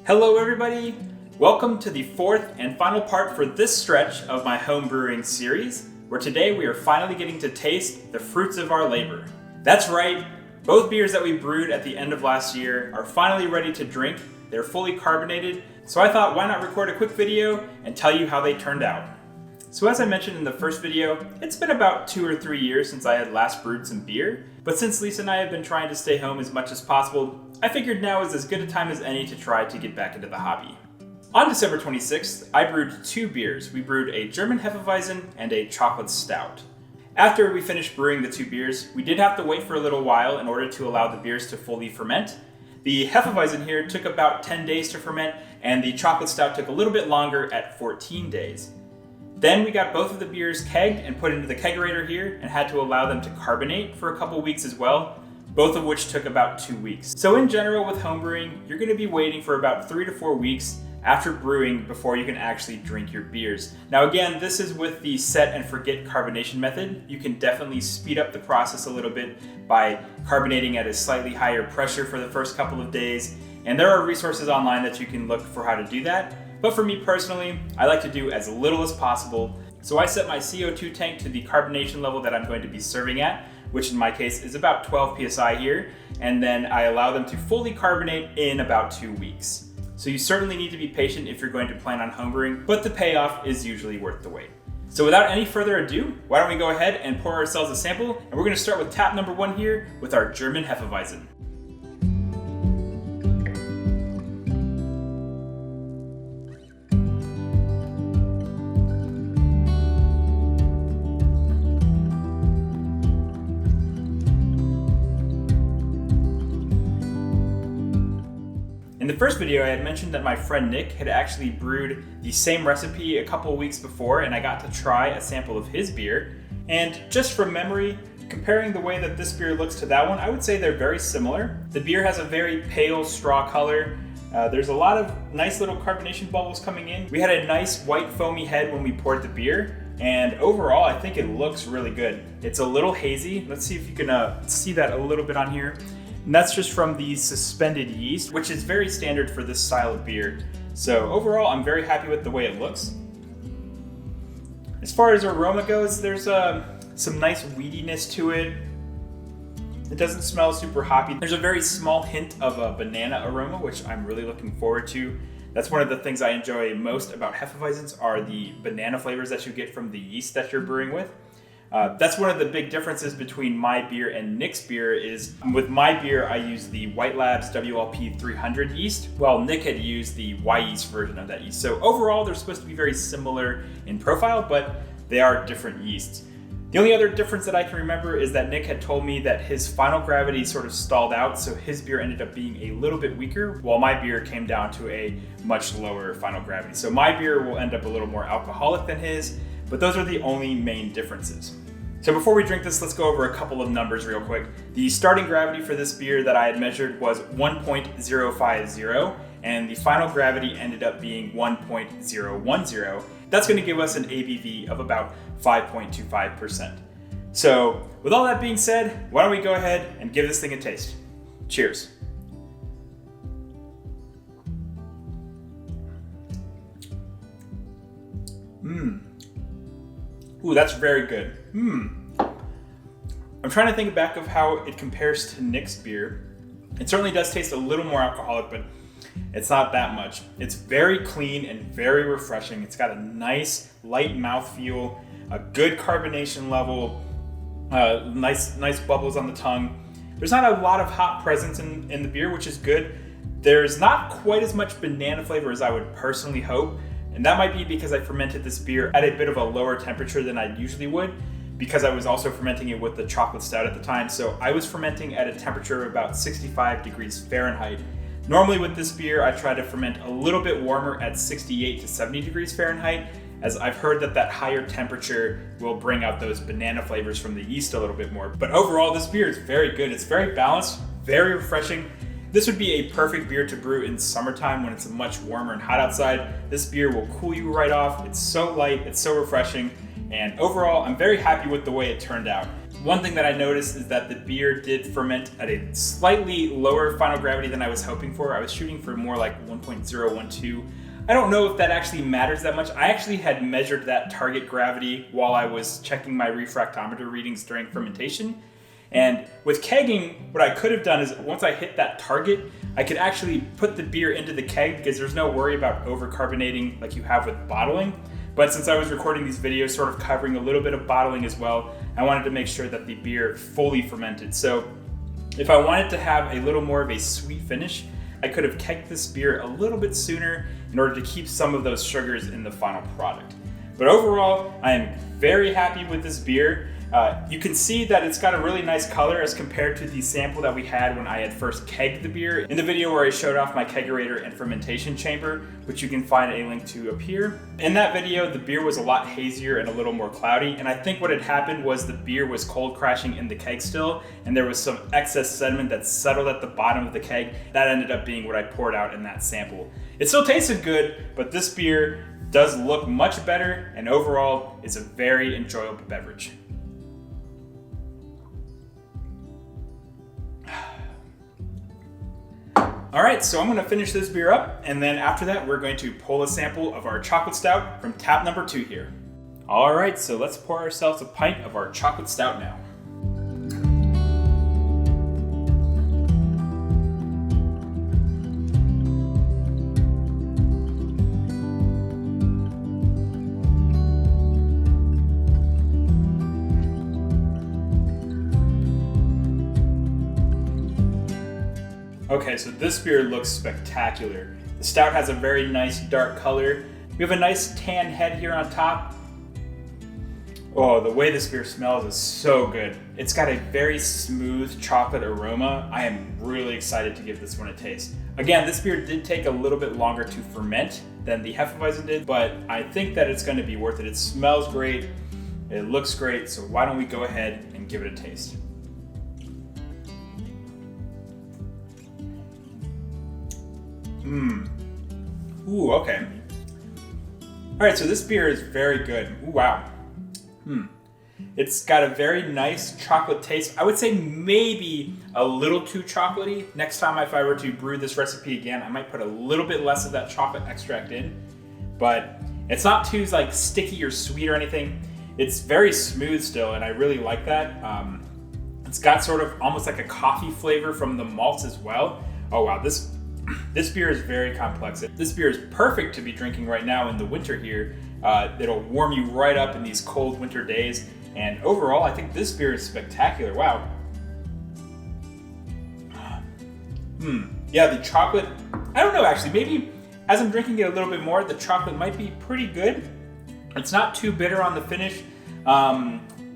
Hello everybody! Welcome to the fourth and final part for this stretch of my home brewing series, where today we are finally getting to taste the fruits of our labor. That's right, both beers that we brewed at the end of last year are finally ready to drink. They're fully carbonated, so I thought why not record a quick video and tell you how they turned out. So as I mentioned in the first video, it's been about 2 or 3 years since I had last brewed some beer, but since Lisa and I have been trying to stay home as much as possible, I figured now is as good a time as any to try to get back into the hobby. On December 26th, I brewed 2 beers. We brewed a German Hefeweizen and a chocolate stout. After we finished brewing the 2 beers, we did have to wait for a little while in order to allow the beers to fully ferment. The Hefeweizen here took about 10 days to ferment, and the chocolate stout took a little bit longer at 14 days. Then we got both of the beers kegged and put into the kegerator here and had to allow them to carbonate for a couple weeks as well, both of which took about 2 weeks. So in general with homebrewing, you're going to be waiting for about 3 to 4 weeks after brewing before you can actually drink your beers. Now again, this is with the set and forget carbonation method. You can definitely speed up the process a little bit by carbonating at a slightly higher pressure for the first couple of days. And there are resources online that you can look for how to do that. But for me personally, I like to do as little as possible. So I set my CO2 tank to the carbonation level that I'm going to be serving at, which in my case is about 12 psi here. And then I allow them to fully carbonate in about 2 weeks. So you certainly need to be patient if you're going to plan on homebrewing, but the payoff is usually worth the wait. So without any further ado, why don't we go ahead and pour ourselves a sample, and we're going to start with tap number 1 here with our German Hefeweizen. In the first video, I had mentioned that my friend Nick had actually brewed the same recipe a couple of weeks before, and I got to try a sample of his beer. And just from memory, comparing the way that this beer looks to that one, I would say they're very similar. The beer has a very pale straw color. There's a lot of nice little carbonation bubbles coming in. We had a nice white foamy head when we poured the beer, and overall I think it looks really good. It's a little hazy. Let's see if you can see that a little bit on here. And that's just from the suspended yeast, which is very standard for this style of beer. So overall, I'm very happy with the way it looks. As far as aroma goes, there's some nice weediness to it. It doesn't smell super hoppy. There's a very small hint of a banana aroma, which I'm really looking forward to. That's one of the things I enjoy most about Hefeweizens are the banana flavors that you get from the yeast that you're brewing with. That's one of the big differences between my beer and Nick's beer is with my beer, I use the White Labs WLP 300 yeast, while Nick had used the Y yeast version of that yeast. So overall, they're supposed to be very similar in profile, but they are different yeasts. The only other difference that I can remember is that Nick had told me that his final gravity sort of stalled out, so his beer ended up being a little bit weaker, while my beer came down to a much lower final gravity. So my beer will end up a little more alcoholic than his, but those are the only main differences. So before we drink this, let's go over a couple of numbers real quick. The starting gravity for this beer that I had measured was 1.050, and the final gravity ended up being 1.010. That's going to give us an ABV of about 5.25%. So with all that being said, why don't we go ahead and give this thing a taste. Cheers. Ooh, that's very good. I'm trying to think back of how it compares to Nick's beer. It certainly does taste a little more alcoholic, but it's not that much. It's very clean and very refreshing. It's got a nice light mouthfeel, a good carbonation level, nice bubbles on the tongue. There's not a lot of hop presence in the beer, which is good. There's not quite as much banana flavor as I would personally hope. And that might be because I fermented this beer at a bit of a lower temperature than I usually would, because I was also fermenting it with the chocolate stout at the time. So I was fermenting at a temperature of about 65 degrees Fahrenheit. Normally with this beer, I try to ferment a little bit warmer at 68 to 70 degrees Fahrenheit, as I've heard that higher temperature will bring out those banana flavors from the yeast a little bit more. But overall, this beer is very good. It's very balanced, very refreshing. This would be a perfect beer to brew in summertime when it's much warmer and hot outside. This beer will cool you right off. It's so light, it's so refreshing, and overall, I'm very happy with the way it turned out. One thing that I noticed is that the beer did ferment at a slightly lower final gravity than I was hoping for. I was shooting for more like 1.012. I don't know if that actually matters that much. I actually had measured that target gravity while I was checking my refractometer readings during fermentation. And with kegging, what I could have done is once I hit that target, I could actually put the beer into the keg because there's no worry about overcarbonating like you have with bottling. But since I was recording these videos sort of covering a little bit of bottling as well, I wanted to make sure that the beer fully fermented. So if I wanted to have a little more of a sweet finish, I could have kegged this beer a little bit sooner in order to keep some of those sugars in the final product. But overall, I am very happy with this beer. You can see that it's got a really nice color as compared to the sample that we had when I had first kegged the beer in the video where I showed off my kegerator and fermentation chamber, which you can find a link to up here. In that video, the beer was a lot hazier and a little more cloudy, and I think what had happened was the beer was cold crashing in the keg still, and there was some excess sediment that settled at the bottom of the keg. That ended up being what I poured out in that sample. It still tasted good, but this beer does look much better, and overall is a very enjoyable beverage. All right, so I'm gonna finish this beer up, and then after that, we're going to pull a sample of our chocolate stout from tap number 2 here. All right, so let's pour ourselves a pint of our chocolate stout now. Okay, so this beer looks spectacular. The stout has a very nice dark color. We have a nice tan head here on top. Oh, the way this beer smells is so good. It's got a very smooth chocolate aroma. I am really excited to give this one a taste. Again, this beer did take a little bit longer to ferment than the Hefeweizen did, but I think that it's going to be worth it. It smells great, it looks great, so why don't we go ahead and give it a taste. Ooh, okay. All right, so this beer is very good. Ooh, wow. It's got a very nice chocolate taste. I would say maybe a little too chocolatey. Next time if I were to brew this recipe again, I might put a little bit less of that chocolate extract in. But it's not too like sticky or sweet or anything. It's very smooth still, and I really like that. It's got sort of almost like a coffee flavor from the malts as well. Oh wow, this beer is very complex. This beer is perfect to be drinking right now in the winter here. It'll warm you right up in these cold winter days. And overall, I think this beer is spectacular. Wow. Yeah, the chocolate, I don't know actually, maybe as I'm drinking it a little bit more, the chocolate might be pretty good. It's not too bitter on the finish.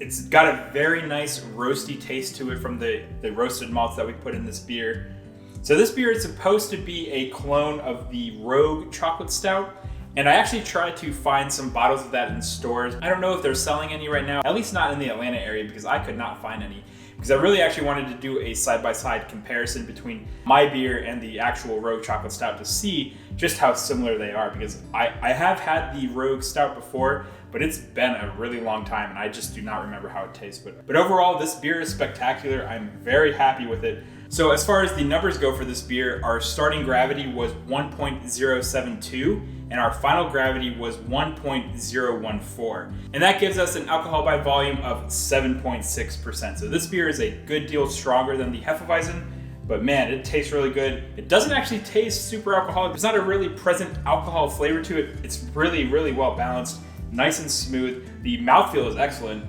It's got a very nice roasty taste to it from the roasted malts that we put in this beer. So this beer is supposed to be a clone of the Rogue Chocolate Stout, and I actually tried to find some bottles of that in stores. I don't know if they're selling any right now, at least not in the Atlanta area, because I could not find any. Because I really actually wanted to do a side-by-side comparison between my beer and the actual Rogue Chocolate Stout to see just how similar they are, because I have had the Rogue Stout before, but it's been a really long time and I just do not remember how it tastes. But overall, this beer is spectacular. I'm very happy with it. So as far as the numbers go for this beer, our starting gravity was 1.072 and our final gravity was 1.014. And that gives us an alcohol by volume of 7.6%. So this beer is a good deal stronger than the Hefeweizen, but man, it tastes really good. It doesn't actually taste super alcoholic. There's not a really present alcohol flavor to it. It's really, really well balanced, nice and smooth. The mouthfeel is excellent.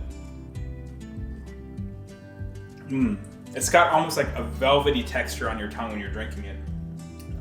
It's got almost like a velvety texture on your tongue when you're drinking it.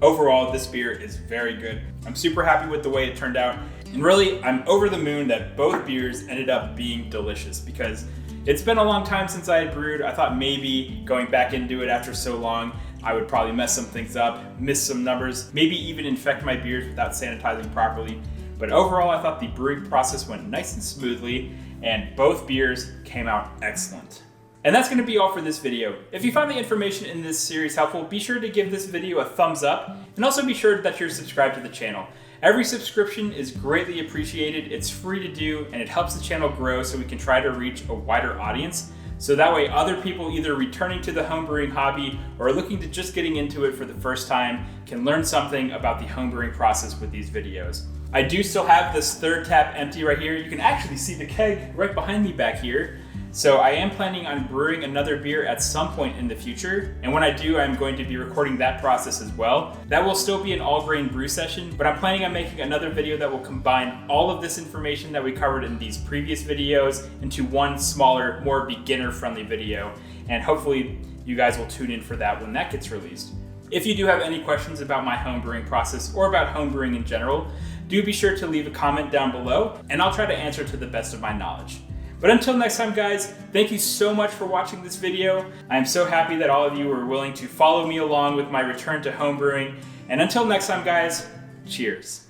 Overall, this beer is very good. I'm super happy with the way it turned out. And really, I'm over the moon that both beers ended up being delicious because it's been a long time since I had brewed. I thought maybe going back into it after so long, I would probably mess some things up, miss some numbers, maybe even infect my beers without sanitizing properly. But overall, I thought the brewing process went nice and smoothly, and both beers came out excellent. And that's going to be all for this video. If you found the information in this series helpful, be sure to give this video a thumbs up, and also be sure that you're subscribed to the channel. Every subscription is greatly appreciated, it's free to do, and it helps the channel grow so we can try to reach a wider audience. So that way other people either returning to the homebrewing hobby or looking to just getting into it for the first time can learn something about the homebrewing process with these videos. I do still have this third tap empty right here. You can actually see the keg right behind me back here. So I am planning on brewing another beer at some point in the future. And when I do, I'm going to be recording that process as well. That will still be an all grain brew session, but I'm planning on making another video that will combine all of this information that we covered in these previous videos into one smaller, more beginner friendly video. And hopefully you guys will tune in for that when that gets released. If you do have any questions about my homebrewing process or about homebrewing in general, do be sure to leave a comment down below and I'll try to answer to the best of my knowledge. But until next time guys, thank you so much for watching this video. I am so happy that all of you were willing to follow me along with my return to homebrewing. And until next time guys, cheers.